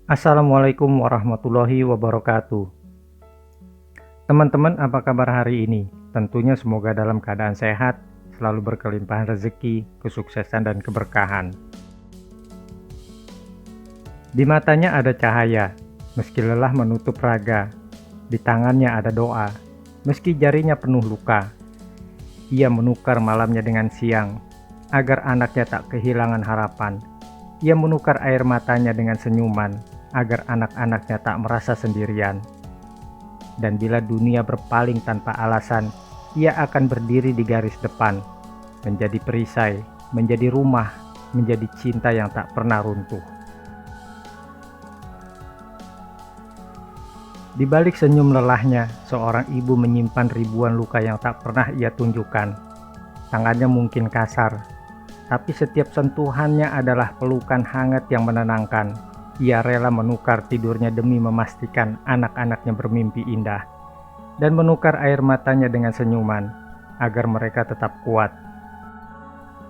Assalamualaikum warahmatullahi wabarakatuh. Teman-teman, apa kabar hari ini? Tentunya semoga dalam keadaan sehat, selalu berkelimpahan rezeki, kesuksesan, dan keberkahan. Di matanya ada cahaya, meski lelah menutup raga. Di tangannya ada doa, meski jarinya penuh luka. Ia menukar malamnya dengan siang, agar anaknya tak kehilangan harapan. Ia menukar air matanya dengan senyuman, agar anak-anaknya tak merasa sendirian. Dan bila dunia berpaling tanpa alasan, ia akan berdiri di garis depan, menjadi perisai, menjadi rumah, menjadi cinta yang tak pernah runtuh. Di balik senyum lelahnya, seorang ibu menyimpan ribuan luka yang tak pernah ia tunjukkan. Tangannya mungkin kasar, tapi setiap sentuhannya adalah pelukan hangat yang menenangkan. Ia rela menukar tidurnya demi memastikan anak-anaknya bermimpi indah, dan menukar air matanya dengan senyuman, agar mereka tetap kuat.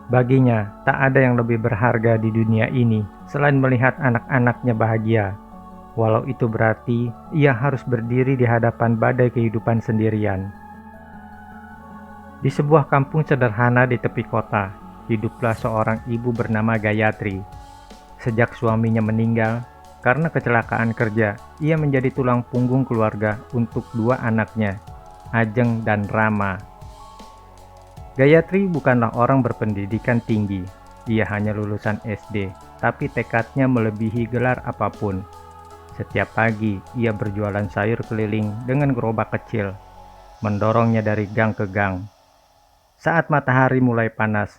Baginya, tak ada yang lebih berharga di dunia ini selain melihat anak-anaknya bahagia, walau itu berarti ia harus berdiri di hadapan badai kehidupan sendirian. Di sebuah kampung sederhana di tepi kota, hiduplah seorang ibu bernama Gayatri. Sejak suaminya meninggal karena kecelakaan kerja, ia menjadi tulang punggung keluarga untuk dua anaknya, Ajeng dan Rama. Gayatri bukanlah orang berpendidikan tinggi, ia hanya lulusan SD, tapi tekadnya melebihi gelar apapun. Setiap pagi, ia berjualan sayur keliling dengan gerobak kecil, mendorongnya dari gang ke gang. Saat matahari mulai panas,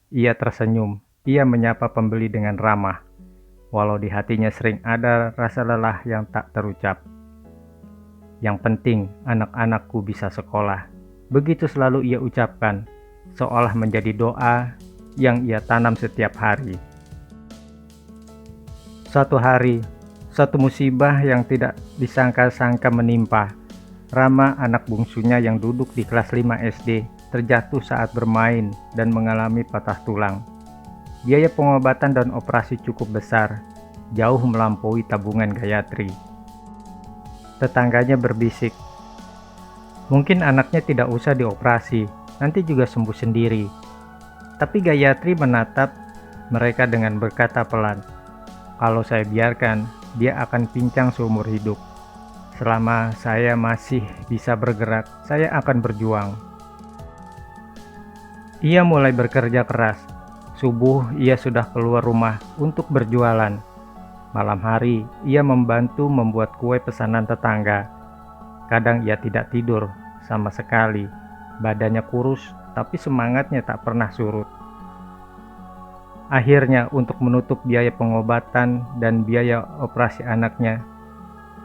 ia tersenyum. Ia menyapa pembeli dengan ramah, walau di hatinya sering ada rasa lelah yang tak terucap. Yang penting, anak-anakku bisa sekolah. Begitu selalu ia ucapkan, seolah menjadi doa yang ia tanam setiap hari. Suatu hari, suatu musibah yang tidak disangka-sangka menimpa. Rama, anak bungsunya yang duduk di kelas 5 SD, terjatuh saat bermain dan mengalami patah tulang. Biaya pengobatan dan operasi cukup besar, jauh melampaui tabungan Gayatri. Tetangganya berbisik, mungkin anaknya tidak usah dioperasi, nanti juga sembuh sendiri. Tapi Gayatri menatap mereka dengan berkata pelan, "Kalau saya biarkan, dia akan pincang seumur hidup. Selama saya masih bisa bergerak, saya akan berjuang." Ia mulai bekerja keras. Subuh, ia sudah keluar rumah untuk berjualan. Malam hari, ia membantu membuat kue pesanan tetangga. Kadang ia tidak tidur sama sekali. Badannya kurus, tapi semangatnya tak pernah surut. Akhirnya, untuk menutup biaya pengobatan dan biaya operasi anaknya,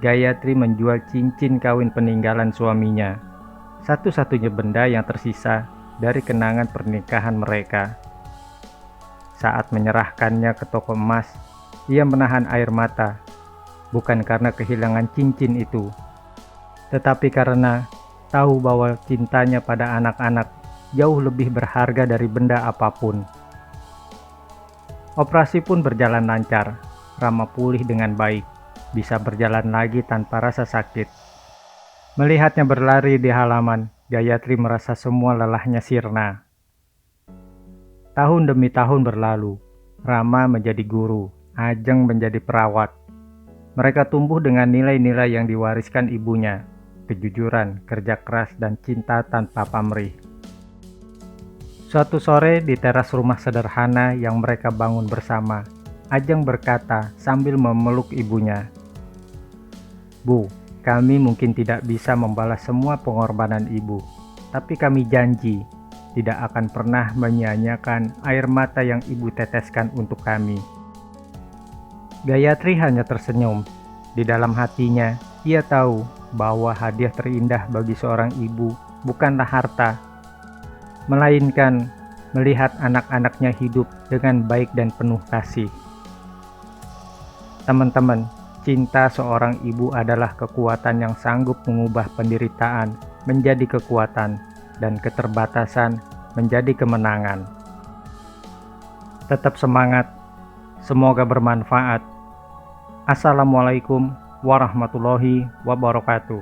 Gayatri menjual cincin kawin peninggalan suaminya. Satu-satunya benda yang tersisa dari kenangan pernikahan mereka. Saat menyerahkannya ke toko emas, ia menahan air mata, bukan karena kehilangan cincin itu, tetapi karena tahu bahwa cintanya pada anak-anak jauh lebih berharga dari benda apapun. Operasi pun berjalan lancar, Rama pulih dengan baik, bisa berjalan lagi tanpa rasa sakit. Melihatnya berlari di halaman, Gayatri merasa semua lelahnya sirna. Tahun demi tahun berlalu, Rama menjadi guru, Ajeng menjadi perawat. Mereka tumbuh dengan nilai-nilai yang diwariskan ibunya, kejujuran, kerja keras, dan cinta tanpa pamrih. Suatu sore di teras rumah sederhana yang mereka bangun bersama, Ajeng berkata sambil memeluk ibunya, "Bu, kami mungkin tidak bisa membalas semua pengorbanan ibu, tapi kami janji tidak akan pernah menyia-nyiakan air mata yang ibu teteskan untuk kami." Gayatri hanya tersenyum. Di dalam hatinya, ia tahu bahwa hadiah terindah bagi seorang ibu bukanlah harta, melainkan melihat anak-anaknya hidup dengan baik dan penuh kasih. Teman-teman, cinta seorang ibu adalah kekuatan yang sanggup mengubah penderitaan menjadi kekuatan dan keterbatasan menjadi kemenangan. Tetap semangat, semoga bermanfaat. Assalamualaikum warahmatullahi wabarakatuh.